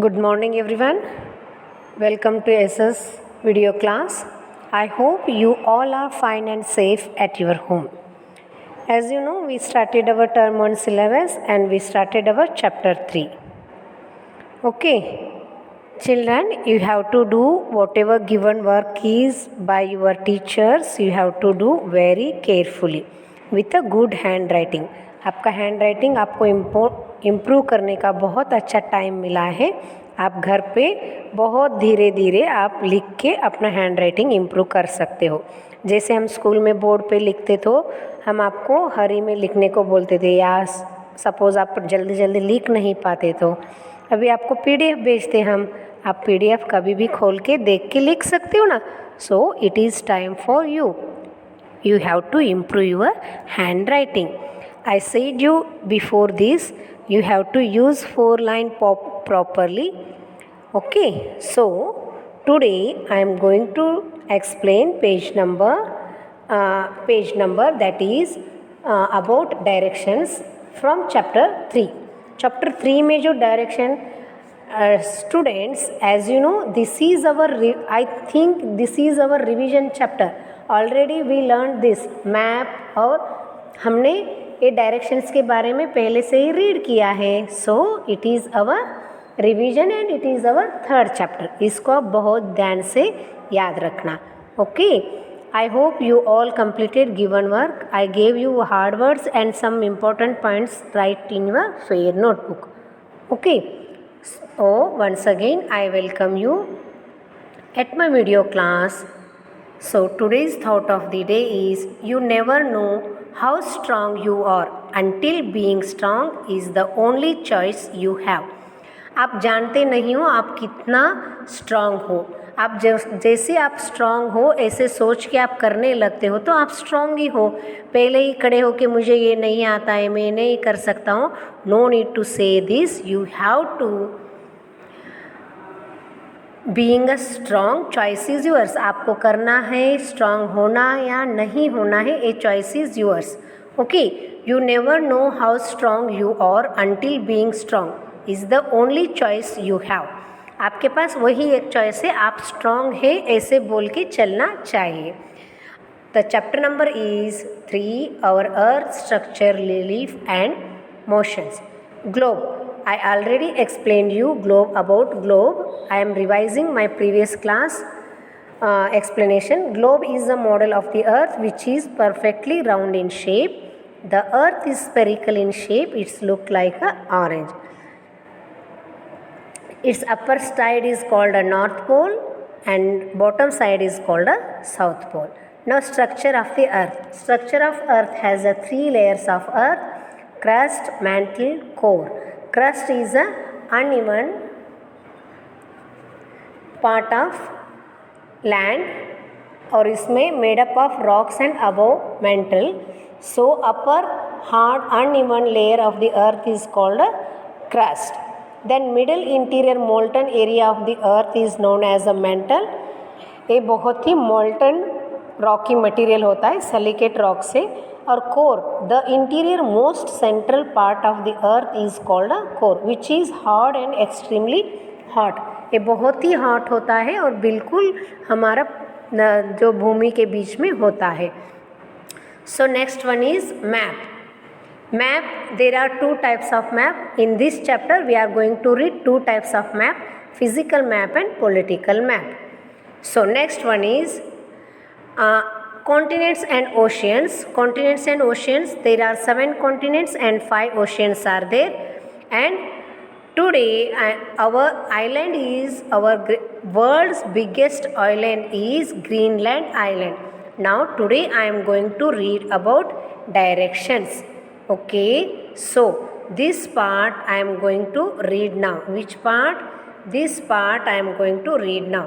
Good morning everyone. Welcome to SS video class. I hope you all are fine and safe at your home. As you know, we started our term 1 syllabus and we started our chapter 3. Okay. Children, you have to do whatever given work is by your teachers. You have to do very carefully with a good handwriting. आपका hand writing आपको improve करने का बहुत अच्छा time मिला है. आप घर पे बहुत धीरे धीरे आप लिख के अपना हैंड राइटिंग इम्प्रूव कर सकते हो. जैसे हम स्कूल में बोर्ड पे लिखते तो हम आपको हरी में लिखने को बोलते थे, या सपोज़ आप जल्दी जल्दी लिख नहीं पाते तो अभी आपको PDF भेजते हम. आप PDF कभी भी खोल के देख के लिख सकते हो ना. सो it is time for you. You have to improve your handwriting. I said you before this, you have to use 4-line properly. Okay, so today I am going to explain page number that is about directions from chapter 3. Chapter 3 में जो direction students, as you know, this is our I think this is our revision chapter. Already we learned this map और हमने ये directions के बारे में पहले से ही रीड किया है. So it is our revision and it is our third chapter. इसको आप बहुत ध्यान से याद रखना. Okay, I hope you all completed given work. I gave you hard words and some important points write in your fair notebook. Okay, so once again I welcome you at my video class. So today's thought of the day is, you never know how strong you are until being strong is the only choice you have. आप जानते नहीं हो आप कितना strong हो. आप जैसे आप स्ट्रांग हो ऐसे सोच के आप करने लगते हो तो आप स्ट्रांग ही हो. पहले ही खड़े हो कि मुझे ये नहीं आता है, मैं नहीं कर सकता हूँ. No need to say this. You have to being a strong. Choice is yours. आपको करना है, स्ट्रॉन्ग होना या नहीं होना है, ये choice is yours. Okay, you never know how strong you are until being strong is the only choice you have. आपके पास वही एक चॉइस है, आप स्ट्रॉन्ग है ऐसे बोल के चलना चाहिए. The chapter number is 3, our earth structure, relief and motions. Globe. I already explained you about globe. I am revising my previous class explanation. Globe is a model of the earth which is perfectly round in shape. The earth is spherical in shape. It's look like a orange. Its upper side is called a north pole and bottom side is called a south pole. Now structure of the earth. Structure of earth has 3 layers of earth: crust, mantle, core. Crust is a uneven part of land और इसमें made up of rocks and above mantle. So upper hard uneven layer of the earth is called a crust. Then middle interior molten area of the earth is known as a mantle. ये बहुत ही molten Rocky material होता है, silicate rock से. और core, the interior most central part of the earth is called a core which is hard and extremely hot. ये बहुत ही hot होता है और बिल्कुल हमारा जो भूमि के बीच में होता है. So next one is map. Map, there are 2 types of map. In this chapter we are going to read 2 types of map: physical map and political map. So next one is continents and oceans. Continents and oceans, there are 7 continents and 5 oceans are there. And today our island is, our world's biggest island is Greenland Island. Now today I am going to read about directions. Okay, so this part I am going to read now. Which part? This part I am going to read now.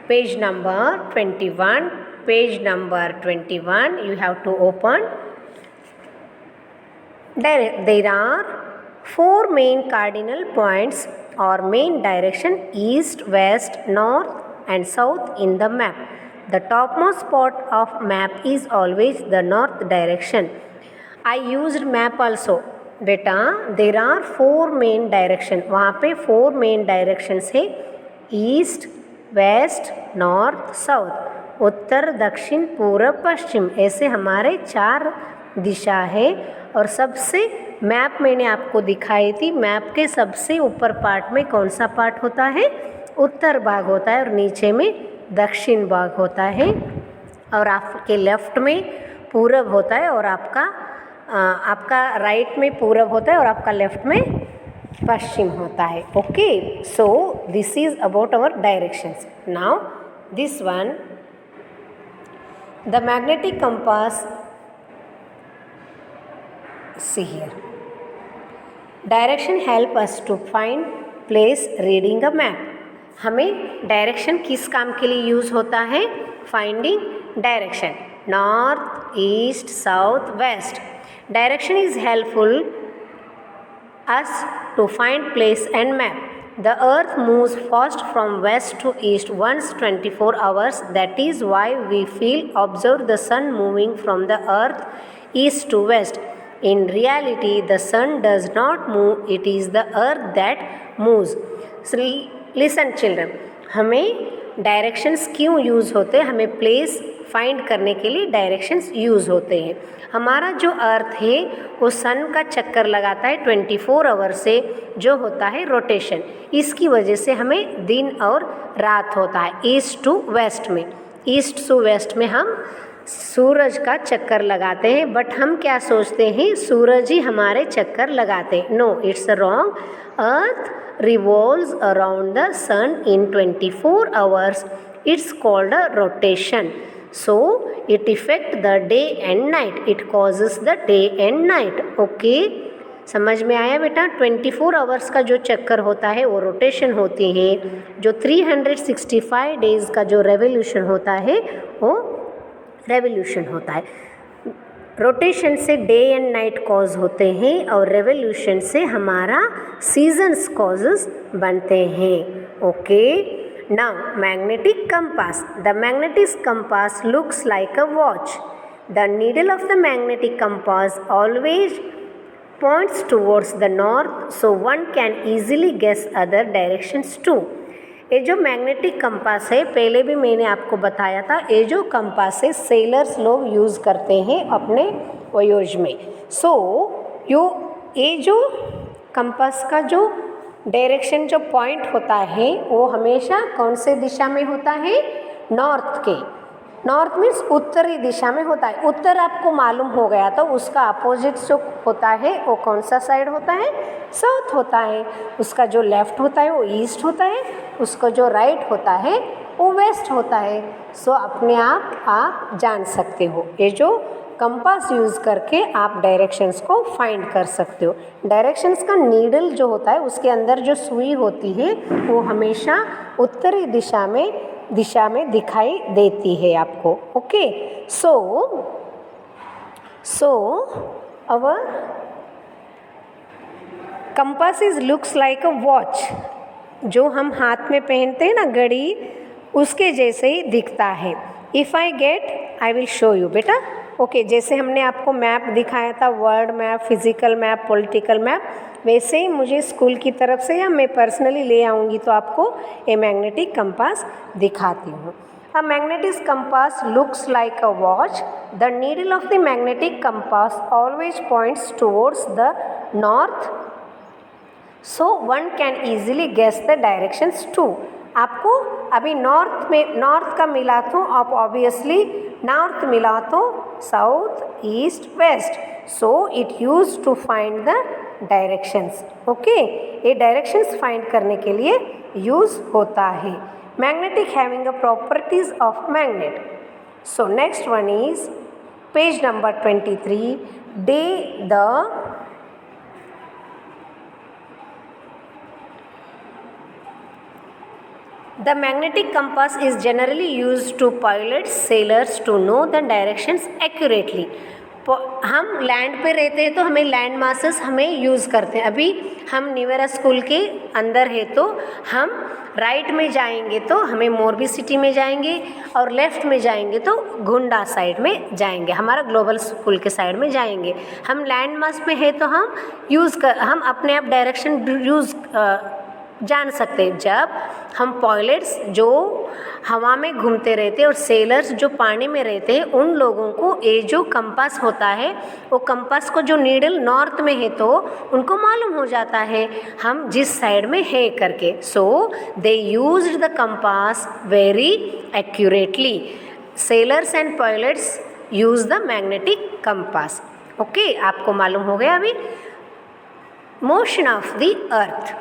Page number 21. Page number 21 you have to open. There are 4 main cardinal points or main direction: east, west, north and south in the map. The topmost spot of map is always the north direction. I used map also. बेटा there are 4 main direction, वहाँ पे 4 main directions है, east, waste, north, south, उत्तर, दक्षिण, पूर्व, पश्चिम, ऐसे हमारे 4 दिशा है। और सबसे मैप मैंने आपको दिखाई थी, मैप के सबसे ऊपर पार्ट में कौन सा पार्ट होता है, उत्तर भाग होता है, और नीचे में दक्षिण भाग होता है, और आपके लेफ्ट में पूरब होता है, और आपका राइट में पूरब होता है, और आपका लेफ्ट में पश्चिम होता है। Okay, so this is about our directions. Now this one, the magnetic compass, see here, direction help us to find place reading a map। हमें डायरेक्शन किस काम के लिए यूज़ होता है, finding direction, north, east, south, west. Direction is helpful us to find place and map। The earth moves fast from west to east once 24 hours, that is why we feel observe the sun moving from the earth east to west। In reality the sun does not move, it is the earth that moves। So, listen children, हमें directions क्यों use होते हैं, हमें place find करने के लिए directions use होते हैं। हमारा जो अर्थ है वो सन का चक्कर लगाता है 24 आवर से, जो होता है रोटेशन, इसकी वजह से हमें दिन और रात होता है। ईस्ट टू वेस्ट में, ईस्ट टू वेस्ट में हम सूरज का चक्कर लगाते हैं, बट हम क्या सोचते हैं, सूरज ही हमारे चक्कर लगाते हैं। No, it's wrong. Earth revolves around the sun in 24 hours, it's called a rotation. So it affect the day and night, it causes the day and night। okay, समझ में आया बेटा? 24 आवर्स का जो चक्कर होता है वो रोटेशन होती है, जो 365 डेज का जो रेवोल्यूशन होता है वो रेवोल्यूशन होता है। रोटेशन से डे एंड नाइट कॉज होते हैं, और रेवोल्यूशन से हमारा सीजन्स कॉजेस बनते हैं। Okay, now magnetic compass, the magnetic compass looks like a watch। the needle of the magnetic compass always points towards the north, so one can easily guess other directions too। ये जो magnetic compass है, पहले भी मैंने आपको बताया था, ये जो कंपास है सेलर्स लोग यूज़ करते हैं अपने वोयोज में। सो ये जो कंपास का जो डायरेक्शन, जो पॉइंट होता है वो हमेशा कौन से दिशा में होता है, नॉर्थ के। नॉर्थ मीन्स उत्तरी दिशा में होता है। उत्तर आपको मालूम हो गया, तो उसका अपोजिट जो होता है वो कौन सा साइड होता है, साउथ होता है। उसका जो लेफ्ट होता है वो ईस्ट होता है, उसका जो राइट होता है वो वेस्ट होता है। सो अपने आप जान सकते हो, ये जो कंपास यूज़ करके आप डायरेक्शंस को फाइंड कर सकते हो। डायरेक्शंस का नीडल जो होता है उसके अंदर जो सुई होती है वो हमेशा उत्तरी दिशा में दिखाई देती है आपको। Okay, so our compass is looks like a watch, जो हम हाथ में पहनते हैं ना घड़ी, उसके जैसे ही दिखता है। If I get, I will show you बेटा। ओके, जैसे हमने आपको मैप दिखाया था, word map, physical map, political map, वैसे ही मुझे स्कूल की तरफ से या मैं पर्सनली ले आऊँगी तो आपको ये मैग्नेटिक कंपास दिखाती हूँ। A magnetic compass looks like a watch. The needle of the magnetic compass always points towards the north, so one can easily guess the directions too. आपको अभी नॉर्थ का मिला तो आप ऑब्वियसली नॉर्थ मिला तो south, east, west, so it use to find the directions. Okay, ये directions find करने के लिए यूज होता है। Magnetic having a properties of magnet. So next one is page number 23, The magnetic compass is generally used to pilot sailors to know the directions accurately। हम land पे रहते हैं तो हमें लैंड मासेस हमें यूज़ करते हैं। अभी हम न्यूएरा स्कूल के अंदर है तो हम राइट में जाएंगे तो हमें मोरबी सिटी में जाएंगे, और लेफ़्ट में जाएंगे तो गोंडा साइड में जाएंगे, हमारा ग्लोबल स्कूल के साइड में जाएंगे। हम लैंड मास में है तो हम अपने आप डायरेक्शन जान सकते हैं। जब हम पायलट्स जो हवा में घूमते रहते हैं और सेलर्स जो पानी में रहते हैं, उन लोगों को ये जो कंपास होता है, वो कंपास को जो नीडल नॉर्थ में है तो उनको मालूम हो जाता है हम जिस साइड में है करके। So they used the compass very accurately. Sailors and pilots use the magnetic compass. Okay, आपको मालूम हो गया अभी। मोशन ऑफ द अर्थ,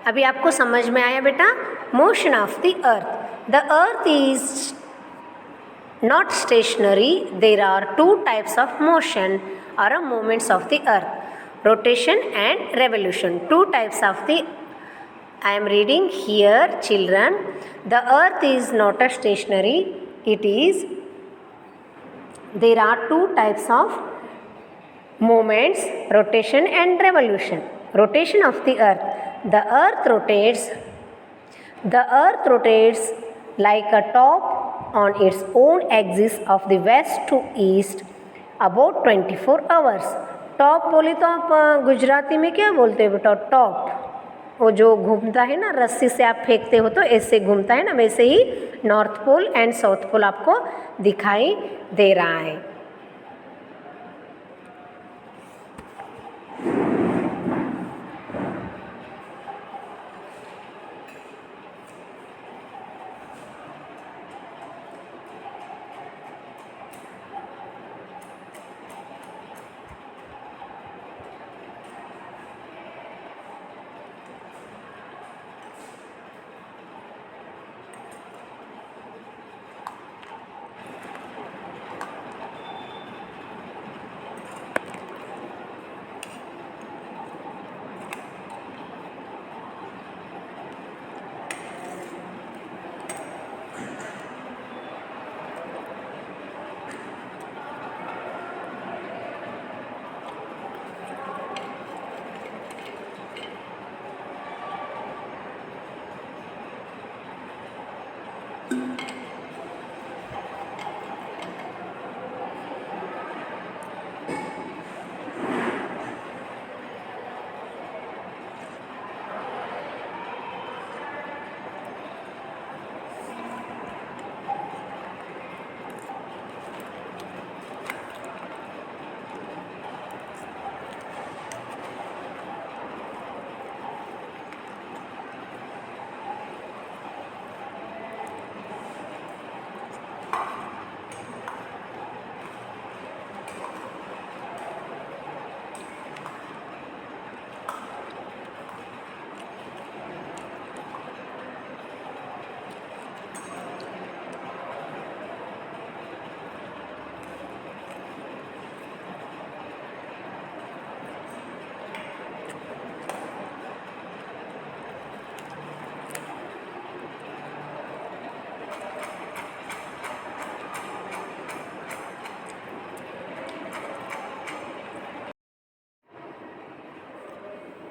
अभी आपको समझ में आया बेटा। Motion of the earth, the earth is not stationary, there are two types of motion और movements of the earth, rotation and revolution. Two types of the, I am reading here children, the earth is not a stationary, it is, there are two types of movements, rotation and revolution. Rotation of the earth rotates like a top on its own axis of the west to east about 24 hours. Top बोले तो आप गुजराती में क्या बोलते हो बेटा? Top, वो जो घूमता है ना, रस्सी से आप फेंकते हो तो ऐसे घूमता है ना, वैसे ही north pole and south pole आपको दिखाई दे रहा है।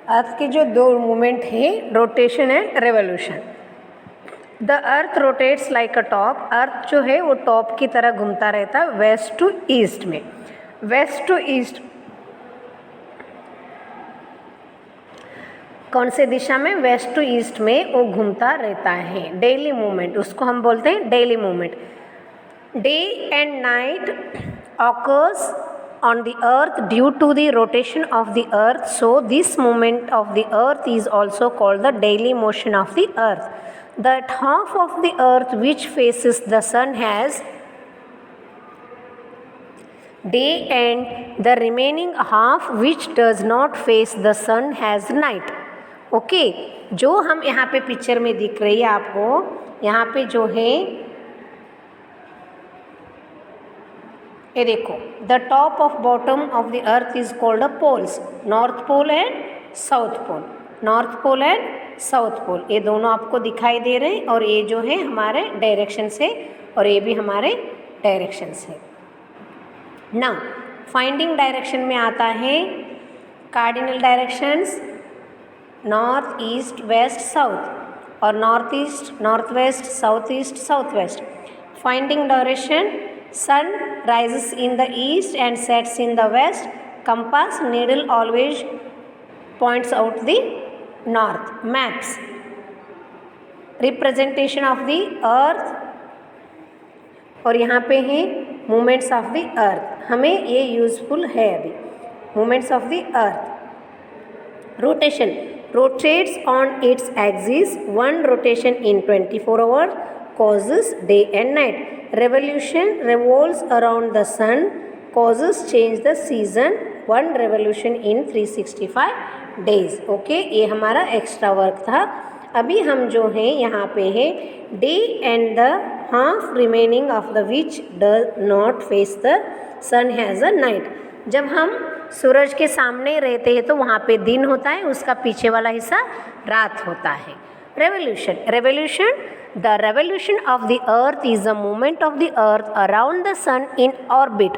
अर्थ के जो दो मूवमेंट है, rotation and revolution. The earth rotates like a top, earth जो है वो टॉप की तरह घूमता रहता है वेस्ट टू ईस्ट में। वेस्ट टू ईस्ट कौन से दिशा में? वेस्ट टू ईस्ट में वो घूमता रहता है। डेली मूवमेंट, उसको हम बोलते हैं daily movement. Day and night occurs on the earth due to the rotation of the earth, so this movement of the earth is also called the daily motion of the earth. That half of the earth which faces the sun has day and the remaining half which does not face the sun has night. Okay, जो हम यहाँ पे picture में दिख रही है आपको, यहाँ पे जो है ये देखो, the top of bottom of the earth is called a poles, north pole and south pole. North pole and south pole ये दोनों आपको दिखाई दे रहे हैं, और ये जो है हमारे डायरेक्शन से, और ये भी हमारे डायरेक्शन से। नाउ फाइंडिंग डायरेक्शन में आता है cardinal directions north east west south और north east north west south west. Finding direction sun rises in the east and sets in the west. Compass needle always points out the north. Maps representation of the earth और यहाँ पे है movements of the अर्थ. हमें ये useful है अभी. Movements of the earth. Rotation rotates on its axis. One rotation in 24 hours causes day and night. Revolution revolves around the sun causes change the season. One revolution in 365 days. Okay, ये हमारा extra work था. अभी हम जो हैं यहाँ पे है day and the half remaining of the which does not face the sun has a night. जब हम सूरज के सामने रहते हैं तो वहाँ पे दिन होता है, उसका पीछे वाला हिस्सा रात होता है. Revolution the revolution of the earth is a movement of the earth around the sun in orbit.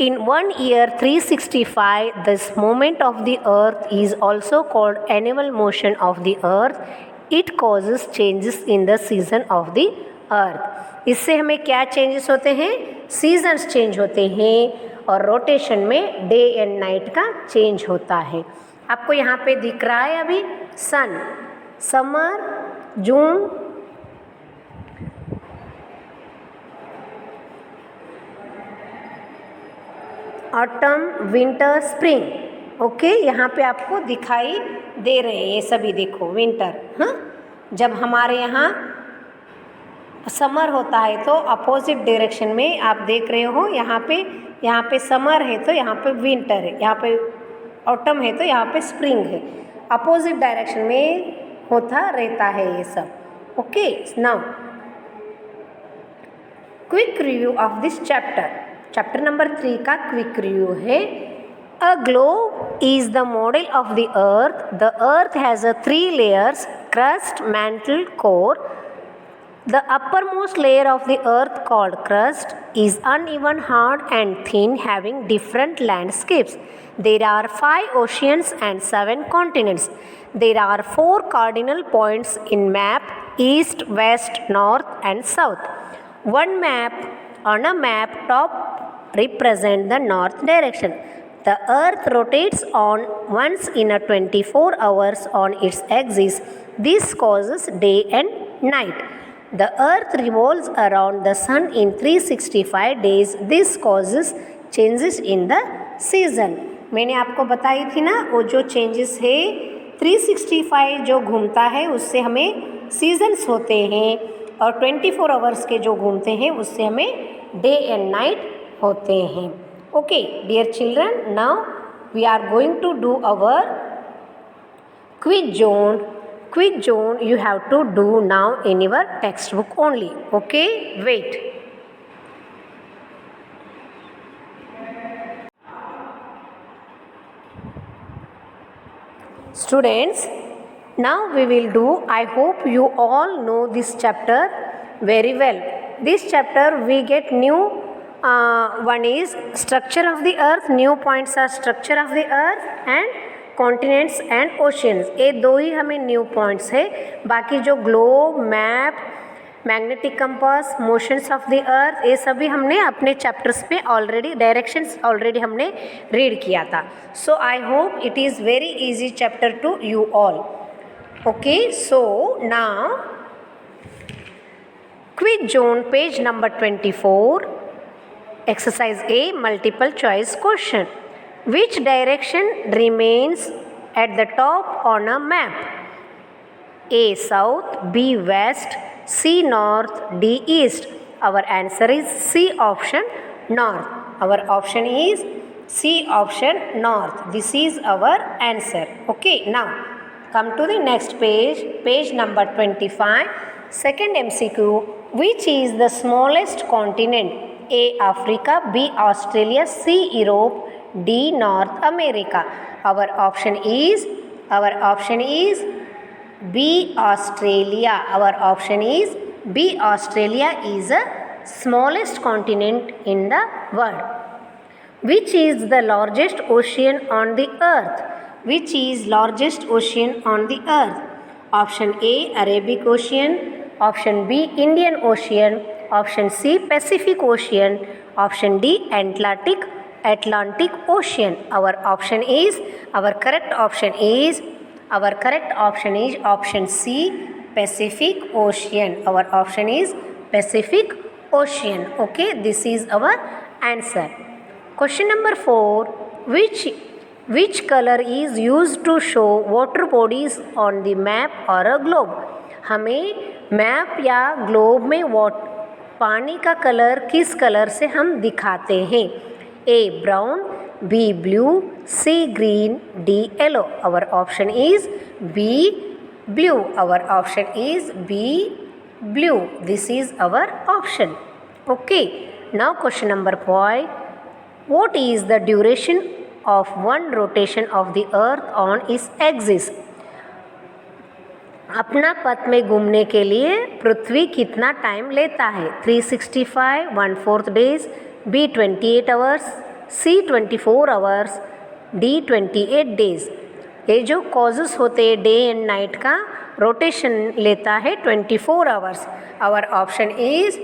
In 1 year 365, this movement of the earth is also called annual motion of the earth. It causes changes in the season of the earth. इससे हमें क्या changes होते हैं? Seasons change होते हैं और rotation में day and night का चेंज होता है. आपको यहाँ पे दिख रहा है अभी सन, समर, जून, ऑटम, विंटर, स्प्रिंग. ओके, यहाँ पे आपको दिखाई दे रहे हैं ये सभी. देखो विंटर, हाँ, जब हमारे यहाँ समर होता है तो अपोजिट डायरेक्शन में आप देख रहे हो. यहाँ पे समर है तो यहाँ पे विंटर है, यहाँ पे ऑटम है तो यहाँ पे स्प्रिंग है. अपोजिट डायरेक्शन में होता रहता है ये सब. Okay, now quick review of this chapter. Chapter number 3 का क्विक रिव्यू है. A globe is the model of the earth. The earth has 3 layers: crust, mantle, core. The uppermost layer of the earth, called crust, is uneven, hard and thin, having different landscapes. There are 5 oceans and 7 continents. There are 4 cardinal points in map: east, west, north and south. On a map top represent the north direction. The earth rotates on once in a 24 hours on its axis. This causes day and night. The earth revolves around the sun in 365 days. This causes changes in the season. मैंने आपको बताई थी ना, वो जो changes है 365 जो घूमता है उससे हमें सीजन्स होते हैं और 24 आवर्स के जो घूमते हैं उससे हमें डे एंड नाइट होते हैं. Okay dear children, now we are going to do our quiz zone. Quick zone you have to do now in your textbook only. Okay, wait. Students, now we will do, I hope you all know this chapter very well. This chapter we get new one is structure of the earth. New points are structure of the earth and continents and oceans. ये 2 ही हमें new points है. बाकी जो globe, map, magnetic compass, motions of the earth, ये सभी हमने अपने चैप्टर्स में ऑलरेडी डायरेक्शंस ऑलरेडी हमने रीड किया था. So I hope it is very easy chapter to you all. Okay, so now quiz zone page number 24, exercise A, multiple choice question. Which direction remains at the top on a map? A south, B west, C north, D east. Our answer is C option, north. Our option is C option, north. This is our answer. Okay, now come to the next page, page number 25. Second MCQ. Which is the smallest continent? A Africa, B Australia, C Europe, D North America. Our option is B Australia. Our option is B Australia is the smallest continent in the world. Which is the largest ocean on the earth? Which is largest ocean on the earth? Option A, Arabic Ocean. Option B, Indian Ocean. Option C, Pacific Ocean. Option D, Atlantic Ocean. Our correct option is option C, Pacific Ocean. Our option is Pacific Ocean. Okay, this is our answer. Question number 4. Which color is used to show water bodies on the map or a globe? हमें map या globe में पानी का colour किस colour से हम दिखाते हैं? A brown, B blue, C green, D yellow. Our option is B blue. Our option is B blue. This is our option. Okay. Now question number 5. What is the duration of one rotation of the earth on its axis? अपना पथ में घूमने के लिए पृथ्वी कितना time लेता है? 365, 1/4 days, B 28 hours, C 24 hours, D 28 days. ये जो कॉजेस होते हैं डे एंड नाइट का रोटेशन लेता है 24 hours. Our option is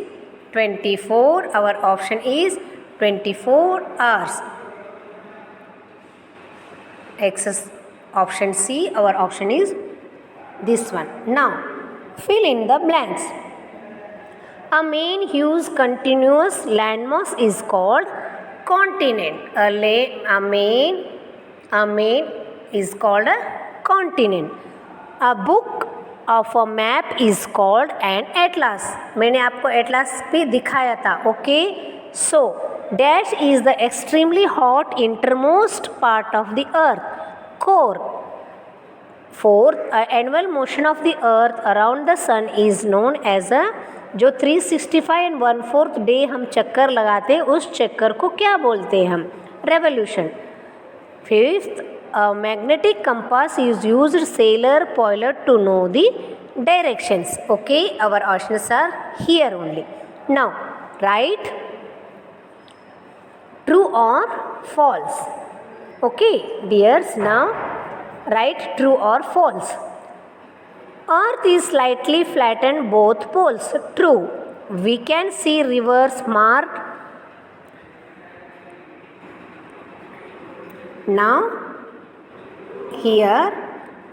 24. Our option is 24 hours. Option C. Our option is this one. Now fill in the blanks. A main huge continuous landmass is called continent. A main is called a continent. A book of a map is called an atlas. मैंने आपको atlas भी दिखाया था. Okay, so dash is the extremely hot innermost part of the earth. Core. Fourth, annual motion of the earth around the sun is known as a, जो 365 and 1/4 day हम चक्कर लगाते हैं उस चक्कर को क्या बोलते हैं हम? Revolution. Fifth, magnetic compass is used sailor pilot to know the directions. Okay, our options are here only. Now write true or false. Okay dears, now write true or false. Earth is slightly flattened both poles. True. We can see rivers marked. Now here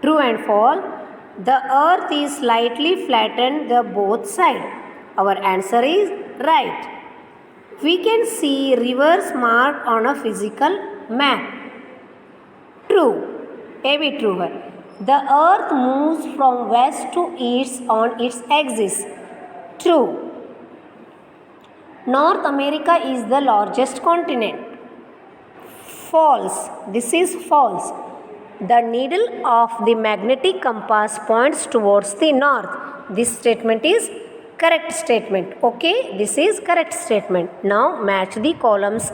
true and false. The earth is slightly flattened the both side. Our answer is right. We can see rivers marked on a physical map. True. ये भी true है. The earth moves from west to east on its axis. True. North America is the largest continent. False. This is false. The needle of the magnetic compass points towards the north. This statement is correct statement. Okay, this is correct statement. Now match the columns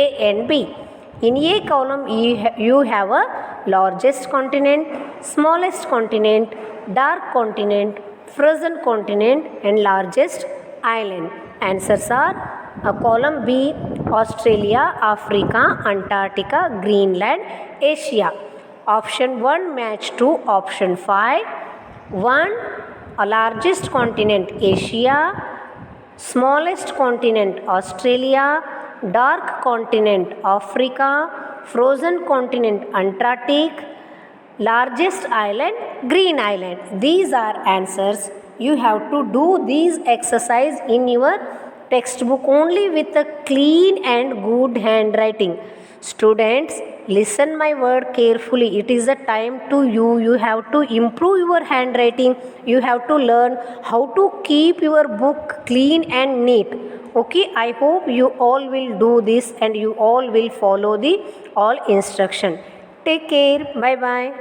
A and B. In A column you have a largest continent, smallest continent, dark continent, frozen continent and largest island. Answers are column B, Australia, Africa, Antarctica, Greenland, Asia. Option 1 match to option 5. 1, a largest continent Asia, smallest continent Australia, dark continent Africa, frozen continent Antarctic, largest island Green Island. These are answers. You have to do these exercise in your textbook only with a clean and good handwriting. Students, listen my word carefully. It is a time to you. You have to improve your handwriting. You have to learn how to keep your book clean and neat. Okay, I hope you all will do this and you all will follow the all instruction. Take care. Bye bye.